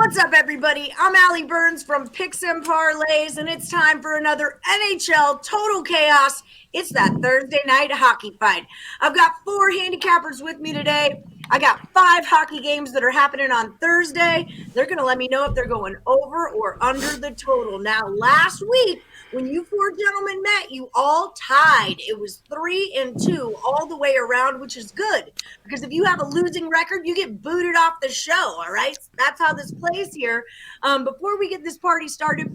What's up, everybody? I'm Allie Burns from Picks Parlays, and it's time for another NHL Total Chaos. It's that Thursday night hockey fight. I've got 4 handicappers with me today. I got 5 hockey games that are happening on Thursday. They're going to let me know if they're going over or under the total. Now, last week, when you 4 gentlemen met, you all tied. It was 3-2 all the way around, which is good. Because if you have a losing record, you get booted off the show, all right? That's how this plays here. Before we get this party started,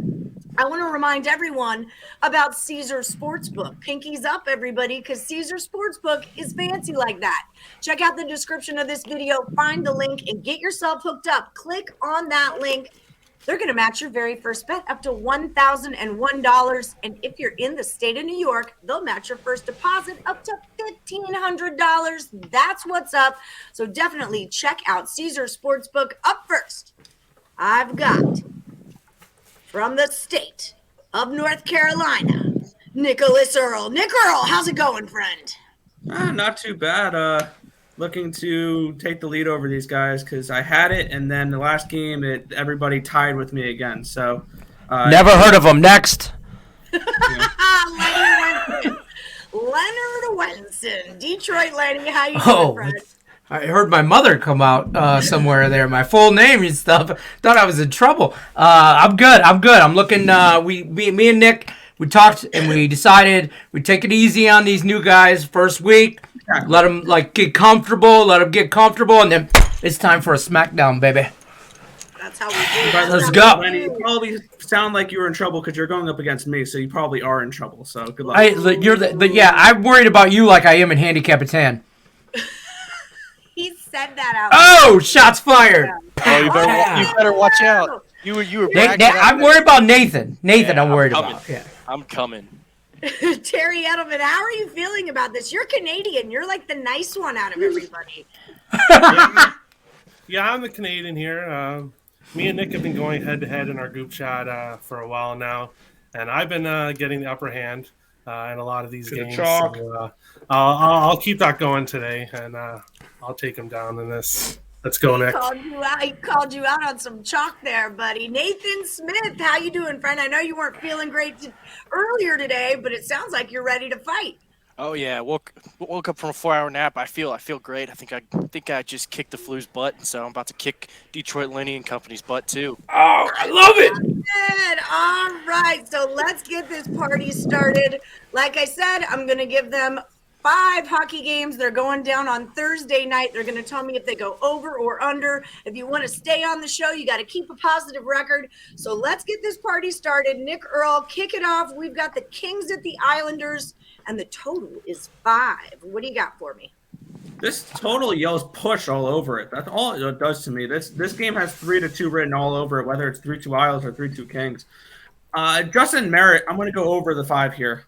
I want to remind everyone about Caesar Sportsbook. Pinkies up, everybody, because Caesar Sportsbook is fancy like that. Check out the description of this video, find the link, and get yourself hooked up. Click on that link. They're going to match your very first bet up to $1,001. And if you're in the state of New York, they'll match your first deposit up to $1,500. That's what's up. So definitely check out Caesar Sportsbook. Up first, I've got from the state of North Carolina, Nicholas Earl. Nick Earl, how's it going, friend? Not too bad. Looking to take the lead over these guys because I had it, and then the last game, everybody tied with me again. So, never heard of them. Next, Leonard Wenson, Detroit Lenny. How you doing, friend? I heard my mother come out somewhere there, my full name and stuff. Thought I was in trouble. I'm good. I'm looking. Me and Nick, we talked and we decided we'd take it easy on these new guys first week. Let them get comfortable. And then it's time for a smackdown, baby. That's how we do it. Let's go. Lenny, you probably sound like you were in trouble because you're going up against me, so you probably are in trouble. So good luck. I'm worried about you like I am in Handicap at 10. He said that out. Oh, shots fired. Oh, you better watch out. You were. I'm worried about Nathan. I'm worried about. Yeah. I'm coming. Terry Edelman, how are you feeling about this? You're Canadian. You're like the nice one out of everybody. Yeah, I'm the Canadian here. Me and Nick have been going head-to-head in our group chat for a while now, and I've been getting the upper hand in a lot of these games. So, I'll keep that going today, and I'll take him down in this. Let's go, Nick. He called you out on some chalk there, buddy. Nathan Smith, how you doing, friend? I know you weren't feeling great earlier today, but it sounds like you're ready to fight. Oh yeah, woke up from a 4-hour nap. I feel great. I think I just kicked the flu's butt, so I'm about to kick Detroit Lenny and company's butt too. Oh, I love it. Good. All right, so let's get this party started. Like I said, I'm gonna give them 5 hockey games. They're going down on Thursday night. They're going to tell me if they go over or under. If you want to stay on the show, you got to keep a positive record. So let's get this party started. Nick Earl, kick it off. We've got the Kings at the Islanders, and the total is 5. What do you got for me? This total yells push all over it. That's all it does to me. This game has 3-2 written all over it, whether it's 3-2 Isles or 3-2 Kings. Justin Merritt, I'm going to go over the 5 here.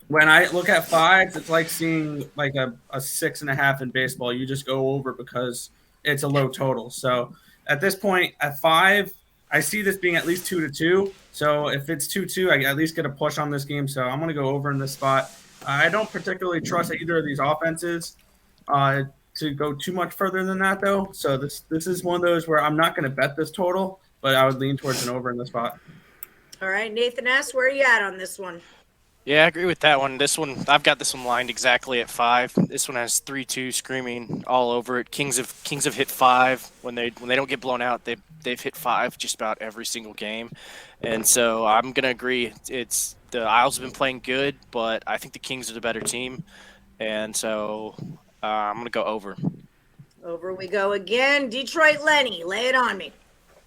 When I look at 5s, it's like seeing like a 6.5 in baseball. You just go over because it's a low total. So at this point, at 5, I see this being at least 2-2. So if it's 2-2, I at least get a push on this game. So I'm going to go over in this spot. I don't particularly trust either of these offenses to go too much further than that, though. So this is one of those where I'm not going to bet this total, but I would lean towards an over in this spot. All right, Nathan S., where are you at on this one? Yeah, I agree with that one. This one, I've got this one lined exactly at 5. This one has 3-2 screaming all over it. Kings have hit 5 when they don't get blown out. They've hit 5 just about every single game, and so I'm gonna agree. It's the Isles have been playing good, but I think the Kings are the better team, and so I'm gonna go over. Over we go again. Detroit Lenny, lay it on me.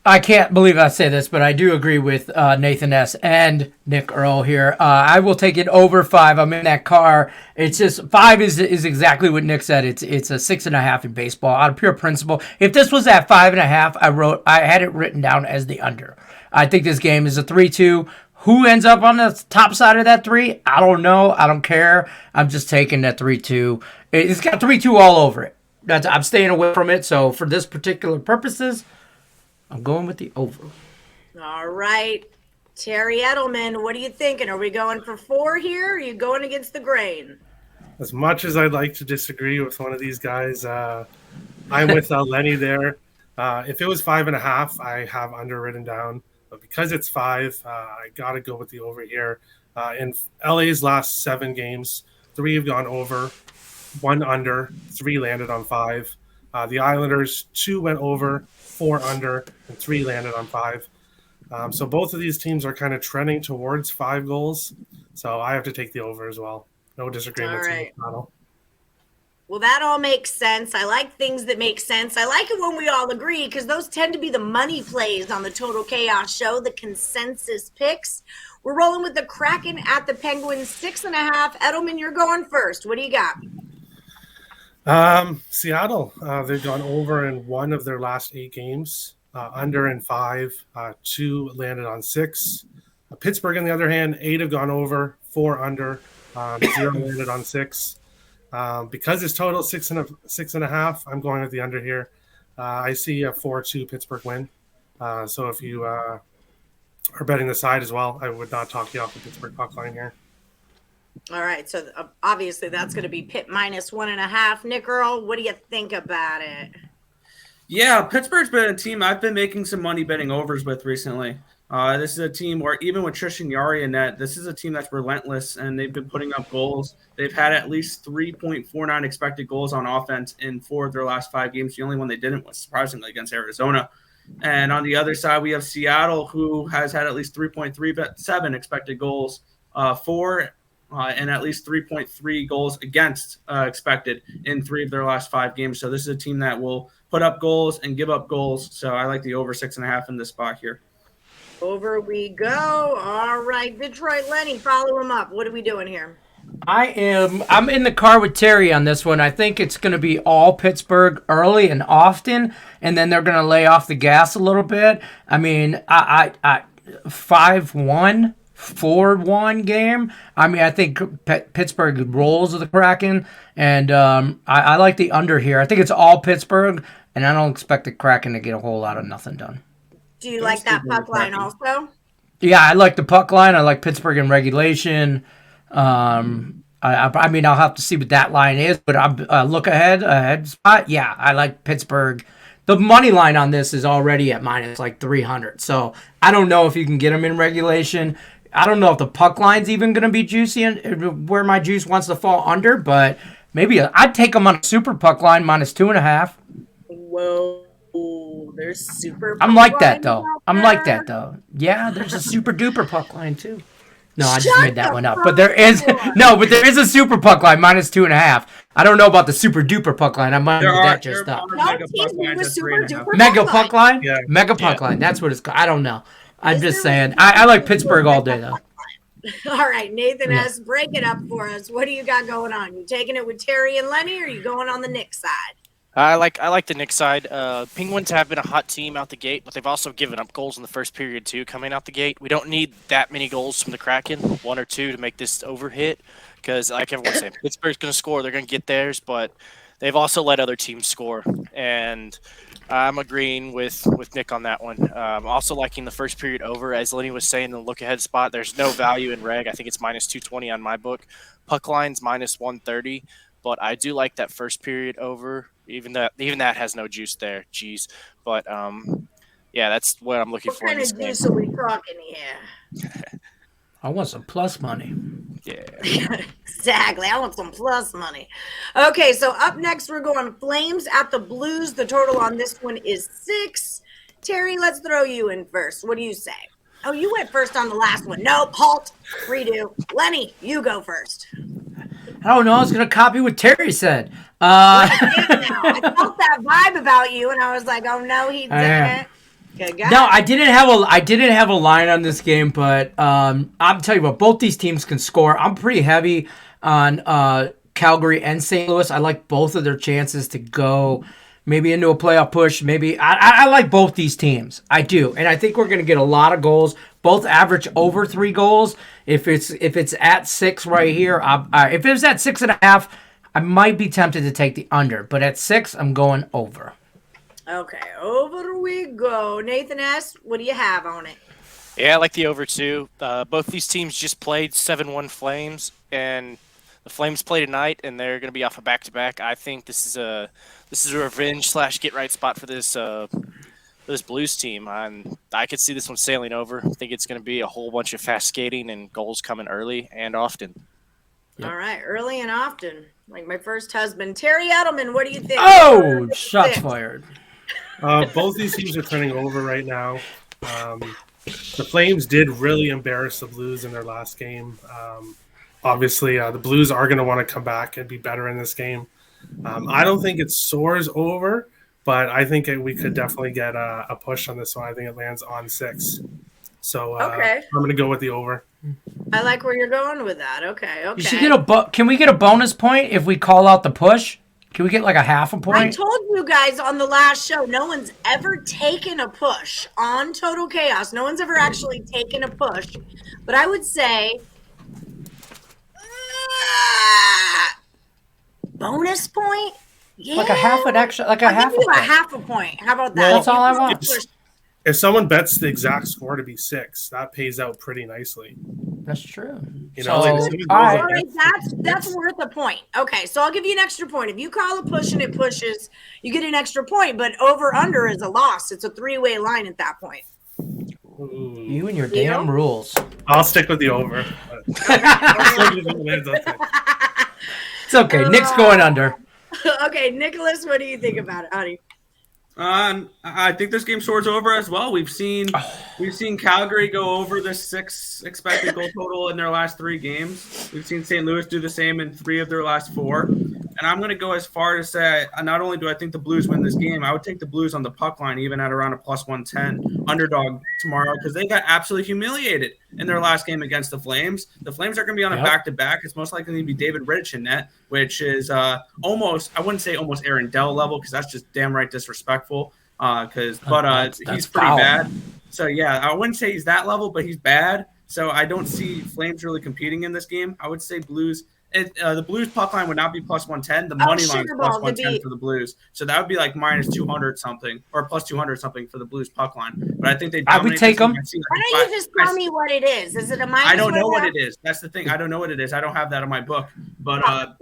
I can't believe I say this, but I do agree with Nathan S. and Nick Earl here. I will take it over 5. I'm in that car. It's just 5 is exactly what Nick said. It's a 6.5 in baseball out of pure principle. If this was at 5.5, I had it written down as the under. I think this game is a 3-2. Who ends up on the top side of that 3? I don't know. I don't care. I'm just taking that 3-2. It's got 3-2 all over it. I'm staying away from it. So for this particular purposes, I'm going with the over. All right. Terry Edelman, what are you thinking? Are we going for 4 here? Or are you going against the grain? As much as I'd like to disagree with one of these guys, I'm with Lenny there. If it was 5.5, I have under written down, but because it's 5, I got to go with the over here. In LA's last 7 games, 3 have gone over, 1 under, 3 landed on 5. The Islanders, 2 went over, 4 under, and 3 landed on 5. So both of these teams are kind of trending towards 5 goals. So I have to take the over as well. No disagreements in this battle. Well, that all makes sense. I like things that make sense. I like it when we all agree because those tend to be the money plays on the Total Chaos show, the consensus picks. We're rolling with the Kraken at the Penguins, 6.5. Edelman, you're going first. What do you got? Seattle, they've gone over in 1 of their last 8 games, under in 5, 2 landed on 6. Pittsburgh, on the other hand, 8 have gone over, 4 under, 0 landed on 6. Because it's total 6.5, I'm going with the under here. I see a 4-2 Pittsburgh win. So if you are betting the side as well, I would not talk you off the Pittsburgh puck line here. All right, so obviously that's going to be Pitt minus 1.5. Nick Earl, what do you think about it? Yeah, Pittsburgh's been a team I've been making some money betting overs with recently. This is a team where even with Tristan Jarry in net, this is a team that's relentless, and they've been putting up goals. They've had at least 3.49 expected goals on offense in 4 of their last 5 games. The only one they didn't was surprisingly against Arizona. And on the other side, we have Seattle, who has had at least 3.37 expected goals for and at least 3.3 goals against expected in 3 of their last 5 games. So this is a team that will put up goals and give up goals. So I like the over 6.5 in this spot here. Over we go. All right, Detroit Lenny, follow him up. What are we doing here? I'm in the car with Terry on this one. I think it's going to be all Pittsburgh early and often, and then they're going to lay off the gas a little bit. I mean, I 5-1, 4-1 game. I mean, I think Pittsburgh rolls with the Kraken, and I like the under here. I think it's all Pittsburgh, and I don't expect the Kraken to get a whole lot of nothing done. Do you like that puck line also? Yeah, I like the puck line. I like Pittsburgh in regulation. I mean, I'll have to see what that line is, but I'm look ahead spot. Yeah, I like Pittsburgh. The money line on this is already at minus like 300. So I don't know if you can get them in regulation. I don't know if the puck line's even going to be juicy and where my juice wants to fall under, but maybe I'd take them on a super puck line minus 2.5. Whoa. There's super. I'm like that though. Yeah, there's a super duper puck line too. No, I just made that one up. But there is a super puck line minus 2.5. I don't know about the super duper puck line. I might have that just up. Mega puck line? Yeah. Mega puck line. That's what it's called. I don't know. I'm just saying. I like Pittsburgh all day though. All right, Nathan S., break it up for us. What do you got going on? You taking it with Terry and Lenny, or are you going on the Knicks side? I like the Knicks side. Penguins have been a hot team out the gate, but they've also given up goals in the first period too, coming out the gate. We don't need that many goals from the Kraken, 1 or 2 to make this over hit, because like everyone's saying, Pittsburgh's going to score. They're going to get theirs, but they've also let other teams score, and I'm agreeing with Nick on that one. I'm also liking the first period over, as Lenny was saying, the look-ahead spot. There's no value in reg. I think it's minus 220 on my book. Puck line's minus 130, but I do like that first period over. Even that has no juice there. Jeez. But, yeah, that's what I'm looking for. What kind of juice are we talking here? I want some plus money. Yeah. Exactly. I want some plus money. Okay, so up next we're going Flames at the Blues. The total on this one is 6. Terry, let's throw you in first. What do you say? Oh, you went first on the last one. Nope, halt. Redo. Lenny, you go first. I don't know. I was going to copy what Terry said. I felt that vibe about you, and I was like, "Oh no, he didn't." No, I didn't have a line on this game, but I'm telling you what, both these teams can score. I'm pretty heavy on Calgary and St. Louis. I like both of their chances to go maybe into a playoff push. Maybe I like both these teams. I do, and I think we're going to get a lot of goals. Both average over 3 goals. If it's at 6 right here, if it's at 6.5, I might be tempted to take the under. But at 6, I'm going over. Okay, over we go. Nathan S., what do you have on it? Yeah, I like the over too. Both these teams just played 7-1 Flames, and the Flames play tonight, and they're going to be off a back-to-back. I think this is a revenge / get right spot for this this Blues team. And I could see this one sailing over. I think it's going to be a whole bunch of fast skating and goals coming early and often. Yep. All right, early and often, like my first husband. Terry Edelman, what do you think? Oh, shots fired. Both these teams are turning over right now. The Flames did really embarrass the Blues in their last game. Obviously, the Blues are going to want to come back and be better in this game. I don't think it soars over, but I think we could definitely get a push on this one. I think it lands on 6. So Okay. I'm going to go with the over. I like where you're going with that. Okay. You should get can we get a bonus point if we call out the push? Can we get like a half a point? I told you guys on the last show, no one's ever taken a push on Total Chaos. No one's ever actually taken a push. But I would say bonus point? Yeah. Like a half an extra, like a I'll half give you a a point. half a point. How about that? Well, That's all I want. If someone bets the exact score to be 6, that pays out pretty nicely. That's true. You So, know, like, all All right. right, that's worth a point. Okay, so I'll give you an extra point. If you call a push and it pushes, you get an extra point. But over under is a loss. It's a 3-way line at that point. Ooh. You and your damn rules. I'll stick with the over. It's okay. Nick's going under. Okay, Nicholas, what do you think about it, honey? I think this game soars over as well. We've seen Calgary go over the 6 expected goal total in their last 3 games. We've seen St. Louis do the same in 3 of their last 4. And I'm going to go as far to say, not only do I think the Blues win this game, I would take the Blues on the puck line, even at around a plus 110 underdog tomorrow, because they got absolutely humiliated in their last game against the Flames. The Flames are going to be on a back-to-back. It's most likely going to be David Rittich in net, which is almost, I wouldn't say almost Aaron Dell level, because that's just damn right disrespectful. But he's pretty foul. bad. So, yeah, I wouldn't say he's that level, but he's bad. So I don't see Flames really competing in this game. I would say Blues. The Blues puck line would not be plus 110. The money line is plus 110 for the Blues. So that would be like minus 200 something or plus 200 something for the Blues puck line. But I think they I would take them. Why don't you just tell me what it is? Is it a minus? I don't know what it is. That's the thing. I don't know what it is. I don't have that in my book. But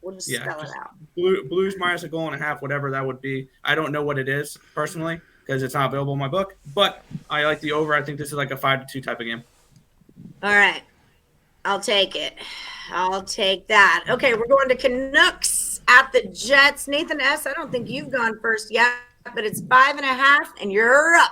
we'll just spell it out. Blues minus a goal and a half, whatever that would be. I don't know what it is personally because it's not available in my book. But I like the over. I think this is like a 5-2 type of game. All right. I'll take it. I'll take that. Okay, we're going to Canucks at the Jets. Nathan S., I don't think you've gone first yet, but it's 5.5, and you're up.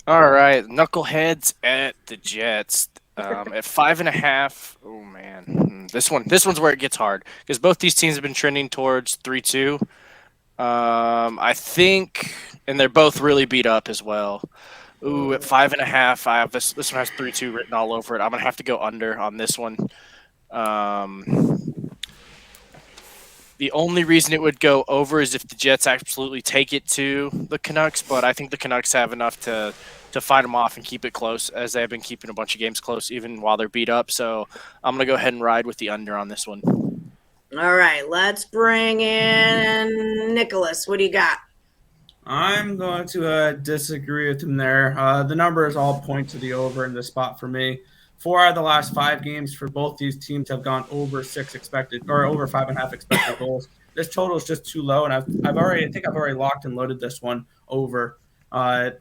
All right, Knuckleheads at the Jets at 5.5. Oh man, this one's where it gets hard because both these teams have been trending towards 3-2. I think, and they're both really beat up as well. Ooh, at 5.5, I have this one has 3-2 written all over it. I'm gonna have to go under on this one. The only reason it would go over is if the Jets absolutely take it to the Canucks, but I think the Canucks have enough to fight them off and keep it close, as they have been keeping a bunch of games close even while they're beat up. So I'm gonna go ahead and ride with the under on this one. All right, let's bring in Nicholas. What do you got? I'm going to disagree with him there. The numbers all point to the over in this spot for me. 4 out of the last 5 games for both these teams have gone over 6 expected or over 5.5 expected goals. This total is just too low, and I think I've already locked and loaded this one over. I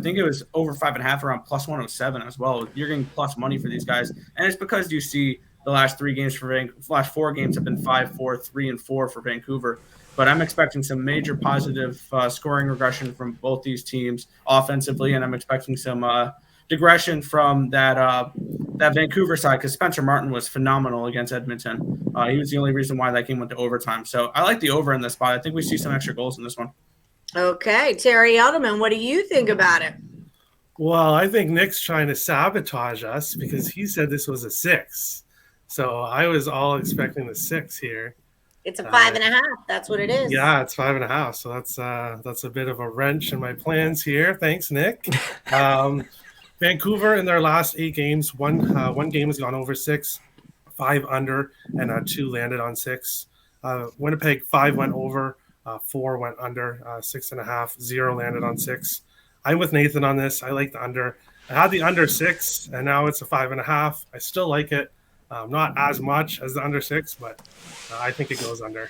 think it was over 5.5 around plus 107 as well. You're getting plus money for these guys, and it's because you see the last 3 games for last 4 games have been 5-4, 3-4 for Vancouver. But I'm expecting some major positive scoring regression from both these teams offensively, and I'm expecting some digression from that Vancouver side because Spencer Martin was phenomenal against Edmonton. He was the only reason why that game went to overtime. So I like the over in this spot. I think we see some extra goals in this one. Okay, Terry Edelman, what do you think about it? Well, I think Nick's trying to sabotage us because he said this was a 6. So I was all expecting the 6 here. It's a 5.5. That's what it is. Yeah, it's 5.5. So that's a bit of a wrench in my plans here. Thanks, Nick. Vancouver in their last 8 games, one game has gone over 6, 5 under, and 2 landed on 6. Winnipeg 5 went over, 4 went under, 6.5, 0 landed on 6. I'm with Nathan on this. I like the under. I had the under 6, and now it's a 5.5. I still like it. Not as much as the under 6, but I think it goes under.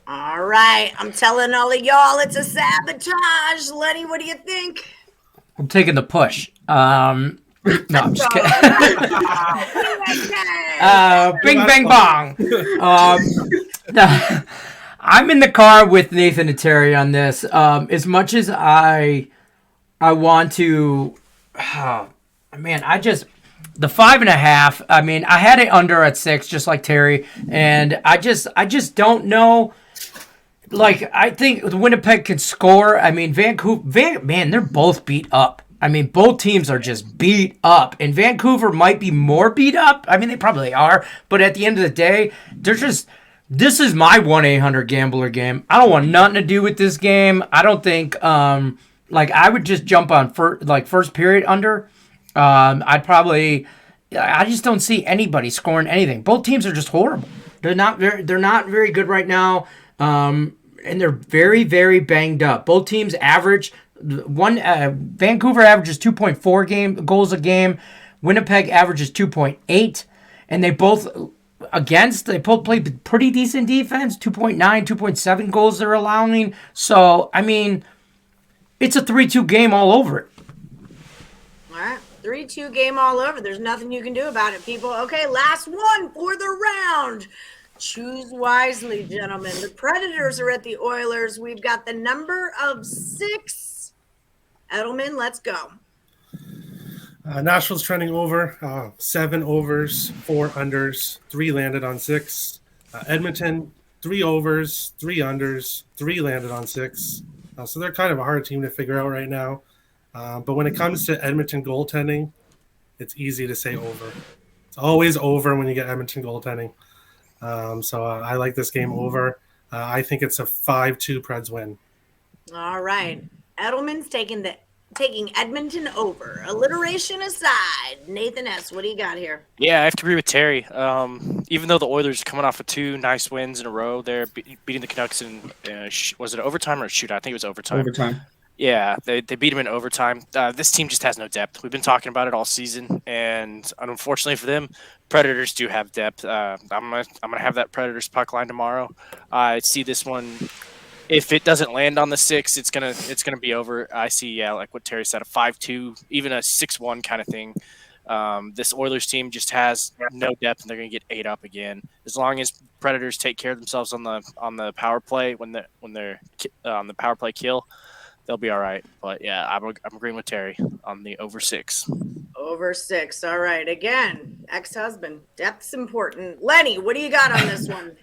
All right. I'm telling all of y'all it's a sabotage. Lenny, what do you think? I'm taking the push. No, I'm just kidding. Bing, bang, bong. I'm in the car with Nathan and Terry on this. As much as I want to, the 5.5. I mean, I had it under at 6, just like Terry, and I just don't know. Like, I think Winnipeg can score. I mean, Vancouver, man, they're both beat up. I mean, both teams are just beat up, and Vancouver might be more beat up. I mean, they probably are, but at the end of the day, this is my 1-800-GAMBLER game. I don't want nothing to do with this game. I don't think, I would just jump on first period under. I just don't see anybody scoring anything. Both teams are just horrible. They're not very good right now. And they're very, very banged up. Both teams average Vancouver averages 2.4 goals a game. Winnipeg averages 2.8, and they both play pretty decent defense. 2.9, 2.7 goals they're allowing. So I mean, it's a 3-2 game all over it. All right. 3-2 game all over. There's nothing you can do about it, people. Okay, last one for the round. Choose wisely, gentlemen. The Predators are at the Oilers. We've got the number of 6. Edelman, let's go. Nashville's trending over. 7 overs, 4 unders, 3 landed on 6. Edmonton, 3 overs, 3 unders, 3 landed on 6. So they're kind of a hard team to figure out right now. But when it comes to Edmonton goaltending, it's easy to say over. It's always over when you get Edmonton goaltending. So I like this game over. I think it's a 5-2 Preds win. All right. Edelman's taking Edmonton over. Alliteration aside, Nathan S., what do you got here? Yeah, I have to agree with Terry. Even though the Oilers are coming off of 2 nice wins in a row, they're beating the Canucks in was it overtime or a shootout? I think it was overtime. Overtime. Yeah, they beat them in overtime. This team just has no depth. We've been talking about it all season, and unfortunately for them, Predators do have depth. I'm gonna have that Predators puck line tomorrow. I see this one. If it doesn't land on the 6, it's gonna be over. I see, like what Terry said, a 5-2, even a 6-1 kind of thing. This Oilers team just has no depth, and they're gonna get 8 up again. As long as Predators take care of themselves on the power play when they're on the power play kill, they'll be all right. But yeah, I'm agreeing with Terry on the over 6. Over 6. All right. Again, ex-husband. Depth's important. Lenny, what do you got on this one?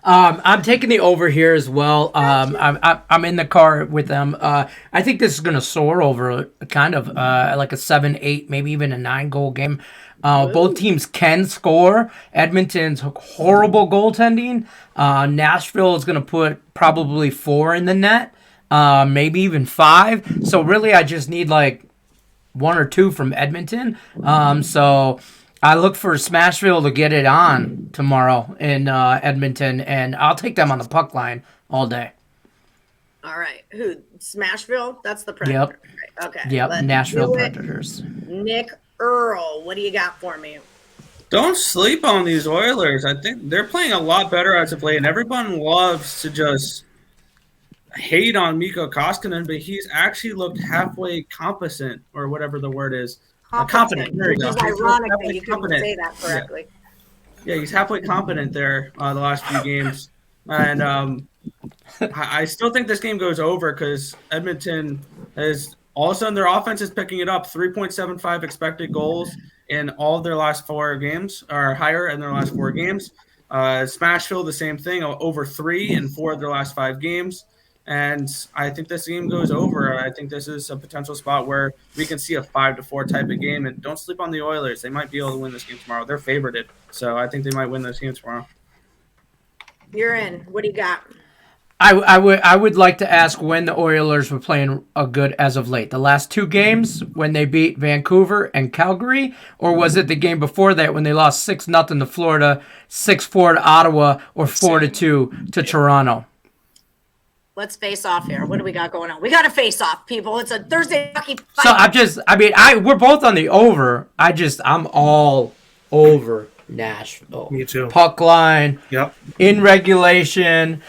I'm taking the over here as well. I'm in the car with them. I think this is going to soar over kind of like a 7-8, maybe even a 9-goal game. Both teams can score. Edmonton's horrible goaltending. Nashville is going to put probably 4 in the net. Maybe even 5. So really, I just need like 1 or 2 from Edmonton. So I look for Smashville to get it on tomorrow in Edmonton, and I'll take them on the puck line all day. All right. Who? Smashville? That's the Predators. Yep. Right. Okay. Yep. Nashville Predators. Nick Earl, what do you got for me? Don't sleep on these Oilers. I think they're playing a lot better as of late, and everyone loves to just hate on Mikko Koskinen, but he's actually looked halfway competent, or whatever the word is. Competent. There you go. Which is ironic that you couldn't say that correctly. Yeah, he's halfway competent there the last few games. And I still think this game goes over because Edmonton has all of a sudden their offense is picking it up. 3.75 expected goals in all of their last 4 games, or higher in their last 4 games. Smashville, the same thing, over 3 in 4 of their last 5 games. And I think this game goes over. I think this is a potential spot where we can see a 5-4 type of game. And don't sleep on the Oilers. They might be able to win this game tomorrow. They're favorited. So I think they might win this game tomorrow. You're in. What do you got? I would like to ask when the Oilers were playing a good as of late. The last 2 games when they beat Vancouver and Calgary, or was it the game before that when they lost 6-0 to Florida, 6-4 to Ottawa, or 4-2 to Toronto? Let's face off here. What do we got going on? We got to face off, people. It's a Thursday hockey fight. So we're both on the over. I'm all over Nashville. Me too. Puck line. Yep. In regulation.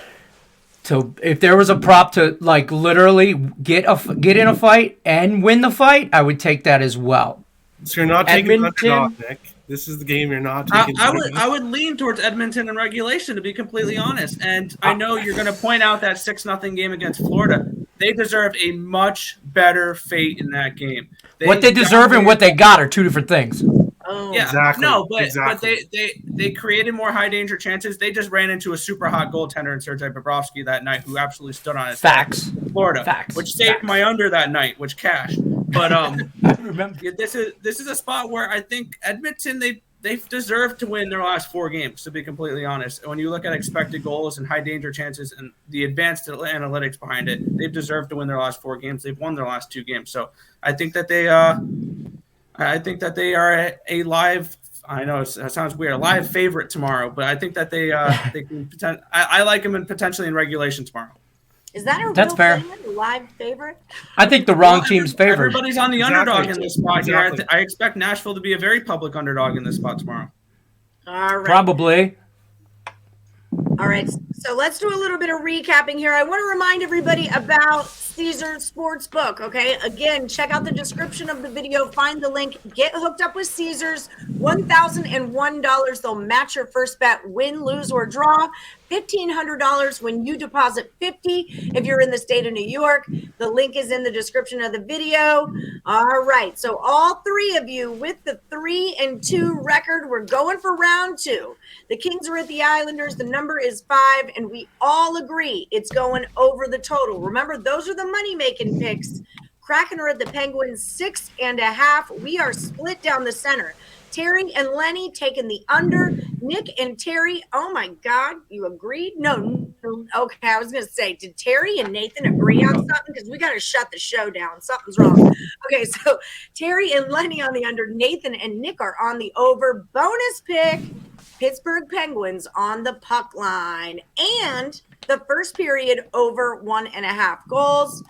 So if there was a prop to like literally get in a fight and win the fight, I would take that as well. So you're not taking Edmonton. underdog, Nick. This is the game you're not taking. I would lean towards Edmonton in regulation, to be completely honest. And I know you're going to point out that 6-0 game against Florida. They deserved a much better fate in that game. What they deserve and what they got are two different things. Oh, Yeah, Exactly. no, but Exactly. they created more high danger chances. They just ran into a super hot goaltender in Sergei Bobrovsky that night, who absolutely stood on his Facts. head in Florida, Facts. which saved Facts. my under that night, which cashed. But I remember. yeah, this is a spot where I think Edmonton they've deserved to win their last 4 games, to be completely honest. When you look at expected goals and high danger chances and the advanced analytics behind it, they've deserved to win their last 4 games. They've won their last 2 games, so I think that they are a live. I know it sounds weird, a live favorite tomorrow, but I think that they can. I like them potentially in regulation tomorrow. is that a That's real fair. thing? A live favorite? I think the wrong team's favored. Everybody's on the Exactly. underdog in this spot Exactly. here. I expect Nashville to be a very public underdog in this spot tomorrow. All right. Probably. All right, so let's do a little bit of recapping here. I want to remind everybody about Caesars Sportsbook, okay? Again, check out the description of the video, find the link, get hooked up with Caesars, $1,001. They'll match your first bet, win, lose, or draw. $1,500 when you deposit $50 if you're in the state of New York. The link is in the description of the video. All right, so all 3 of you with the 3-2 record, we're going for round 2. The Kings are at the Islanders. The number is 5, and we all agree it's going over the total. Remember, those are the money-making picks. Kraken are at the Penguins, 6.5. We are split down the center. Terry and Lenny taking the under. Nick and Terry, oh my God, you agreed? No. Okay, I was going to say, did Terry and Nathan agree on something? Because we got to shut the show down. Something's wrong. Okay, so Terry and Lenny on the under. Nathan and Nick are on the over. Bonus pick, Pittsburgh Penguins on the puck line. And the first period over 1.5 goals.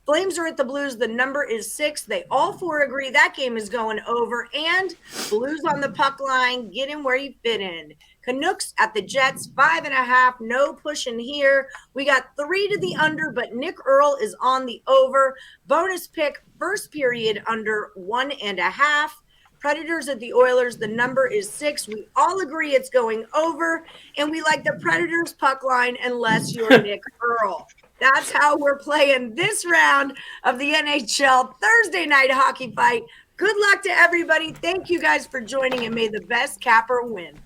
Flames are at the Blues. The number is 6. They all 4 agree that game is going over. And Blues on the puck line. Get in where you fit in. Canucks at the Jets, 5.5. No pushing here. We got 3 to the under, but Nick Earl is on the over. Bonus pick, first period under 1.5. Predators at the Oilers. The number is 6. We all agree it's going over. And we like the Predators puck line unless you're Nick Earl. That's how we're playing this round of the NHL Thursday night hockey fight. Good luck to everybody. Thank you guys for joining, and may the best capper win.